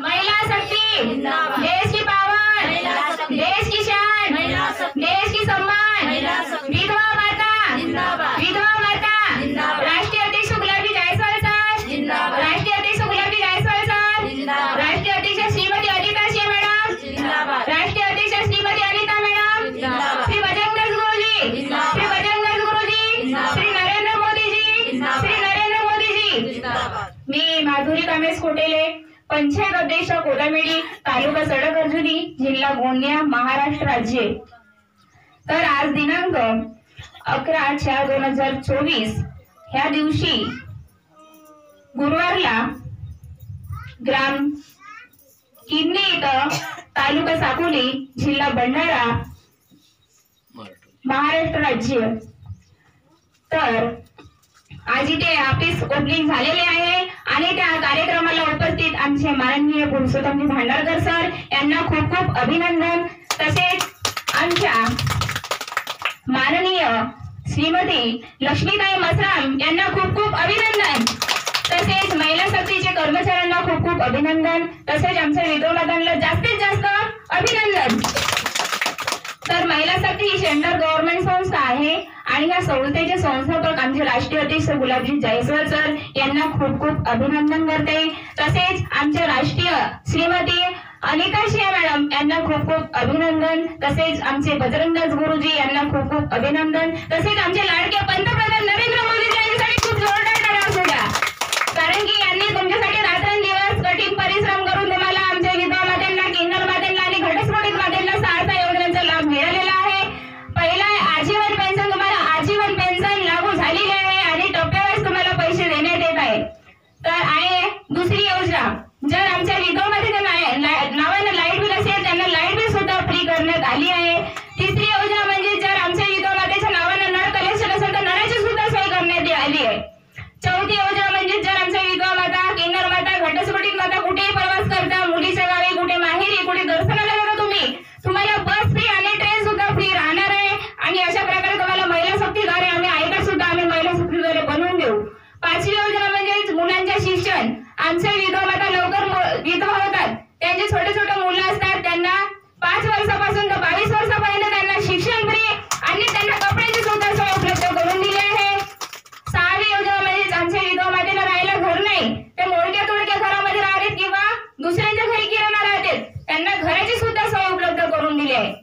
महिला शक्ति जिंदाबाद, देश की पावर महिला शक्ति, देश की शान महिला शक्ति, देश की सम्मान महिला शक्ति, विधवा माता जिंदाबाद, विधवा माता जिंदाबाद, राष्ट्रीय अध्यक्ष गुलाबजी जायसवाल साहब जिंदाबाद, राष्ट्रीय अध्यक्ष गुलाबजी जायसवाल साहब जिंदाबाद, राष्ट्रीय अध्यक्ष श्रीमती अनिता सिंह मैडम जिंदाबाद, राष्ट्रीय अध्यक्ष श्रीमती अनिता मैडम जिंदाबाद, श्री बजरंग गुरुजी जिंदाबाद, श्री बजरंग गुरुजी जिंदाबाद, श्री नरेंद्र मोदी जी जिंदाबाद, श्री नरेंद्र मोदी जी जिंदाबाद। मी माधुरी कामेश कोटेले, पंचायत अध्यक्ष कोदामेडी, तालुका सडक अर्जुनी, जिल्हा गोंदिया, महाराष्ट्र राज्य। तर आज दिनांक 11/4/2024 ह्या दिवशी गुरुवारला ग्राम किन्नी इथं तालुका साकोली, जिल्हा भंडारा, महाराष्ट्र राज्य। तर आज इथे ऑफिस ओपनिंग झालेले आहे आणि त्या कार्यक्रमाला उपस्थित आमचे माननीय पुरुषोत्तमजी भांडारकर सर यांना खूप खूप अभिनंदन। तसेच आमच्या माननीय श्रीमती लक्ष्मीताई मसराम यांना खूप खूप अभिनंदन। तसेच महिला शक्तीचे कर्मचाऱ्यांना खूप खूप अभिनंदन। तसेच आमच्या विधवांना जास्तीत जास्त अभिनंदन। तर महिला शक्ती ही सेंट्रल गव्हर्नमेंट संस्था आहे आणि या संस्थेचे संस्थापक आमचे राष्ट्रीय अध्यक्ष गुलाबजी जायसवाल सर यांना खूप खूप अभिनंदन करते। तसेच आमचे राष्ट्रीय श्रीमती अनिता सिंह मॅडम यांना खूप खूप अभिनंदन। तसेच आमचे बजरंगदास गुरुजी यांना खूप खूप अभिनंदन। तसेच आमचे लाडके पंतप्रधान नरेंद्र मोदी यांच्यासाठी खूप जोरदार टाळ्या असू द्या, कारण की यांनी तुमच्यासाठी रात्रंदिवस कठीण परिश्रम करून तुम्हाला आमच्या विधवा मातेंना, किन्नर मातेंना आणि घटस्फोटित मातेंना 6 योजनेचा लाभ मिळालेला आहे। पहिला आजीवन पेन्शन, तुम्हाला आजीवन पेन्शन लागू झालेली आहे आणि टप्प्यावाईज तुम्हाला पैसे देण्यात येत आहे। तर आहे दुसरी योजना, जर आमच्या विधवा मातेच्या नावाने लाईट बिल असेल त्यांना लाईट बिल सुद्धा फ्री करण्यात आली आहे। तिसरी योजना म्हणजे जर आमच्या विधवा मातेच्या नावाने नळ कलेक्शन असेल तर नळाची सुद्धा सोय करण्यात आली आहे। चौथी योजना म्हणजे जर आमच्या विधवा माता, किन्नर माता, घटस्फोटित माता कुठेही प्रवास करता, मुलीच्या गावी, कुठे माहेरी, कुठे दर्शनाला जाता तुम्हाला बस फ्री आणि ट्रेन सुद्धा फ्री राहणार आहे। आणि अशा प्रकारे तुम्हाला महिला शक्तीद्वारे आम्ही आयकर सुद्धा आम्ही महिला शक्तीद्वारे बनवून देऊ। पाचवी योजना म्हणजे मुलांचे शिक्षण, आमच्या विधवा माता लवकर विधवा होतात, त्यांचे छोटे छोटे मुलं असतात, त्यांना 5 वर्षापासून तर 22 वर्षापर्यंत त्यांना शिक्षण फ्री आणि त्यांना कपड्याची सुद्धा सोय उपलब्ध करून दिली आहे। 6वी योजना म्हणजे आमच्या विधवा मातेला राहायला घर नाही, ते मोडक्या तोडक्या घरामध्ये राहतात किंवा दुसऱ्यांच्या घरी किराणा राहतात, त्यांना घराची सुद्धा सोय उपलब्ध करून दिली आहे।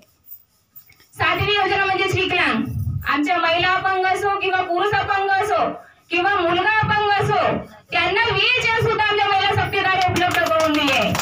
7वी योजना म्हणजे विकलांग, आमच्या महिला अपंग असो किंवा पुरुष अपंग असो किंवा मुलगा अपंग असो, त्यांना व्हीलचेअर सुद्धा आमच्या महिला शक्तीद्वारे उपलब्ध करून दिली आहे।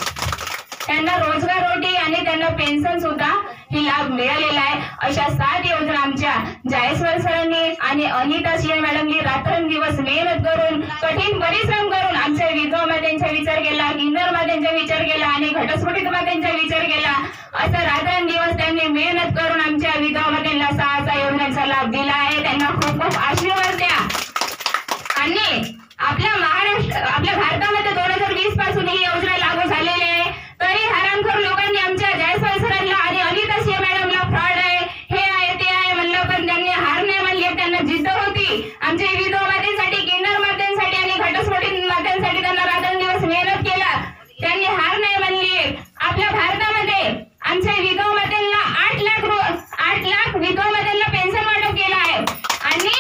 त्यांना रोजगार रोटी आणि त्यांना पेन्शन सुद्धा ही लाभ मिळालेला आहे। अशा 7 योजना आमच्या जायसवाल सरांनी आणि अनिता सिंह मॅडमनी रात्रंदिवस मेहनत करून, कठीण परिश्रम करून आमच्या विधवा मातेंचा विचार केला, किन्नर मातेंचा विचार केला आणि घटस्फोटित मातेंचा विचार केला। असं रात्रंदिवस त्यांनी मेहनत करून आमच्या विधवा मातेंना 6 योजनांचा लाभ दिला आहे। त्यांना खूप खूप आशीर्वाद द्या। आणि आपल्या भारतामध्ये 2020 पासून ही योजना लागू झालेली आहे, तरी हरामखोर लोकांनी आमच्या जायसवाल सरांना आणि अनिता सिंह मॅडमला फ्रॉड आहे, हे आहे ते आहे म्हणलं, पण त्यांनी हार नाही मानली, त्यांना जिद्द होती। आमच्या विधवा मातेसाठी, किन्नर मातेसाठी आणि घटस्फोटित मातेसाठी त्यांना रात्रंदिवस मेहनत केला, त्यांनी हार नाही मानली। आपल्या भारतामध्ये आमच्या विधवा मातेंना 8 लाख विधवा मातेंना पेन्शन वाटप केलं आहे आणि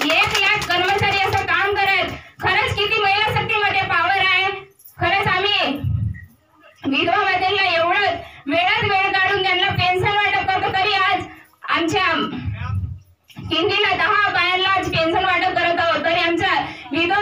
1 लाख कर्मचारी असं काम करत। खरंच किती महिला शक्तीमध्ये पावर आहे। खरंच आम्ही विधवा मातेंना एवढं वेळात वेळ काढून त्यांना पेन्शन वाटप करतो, तरी आज आमच्या किंदीला 10 बायांना आज पेन्शन वाटप करत आहोत, तरी आमच्या विधवा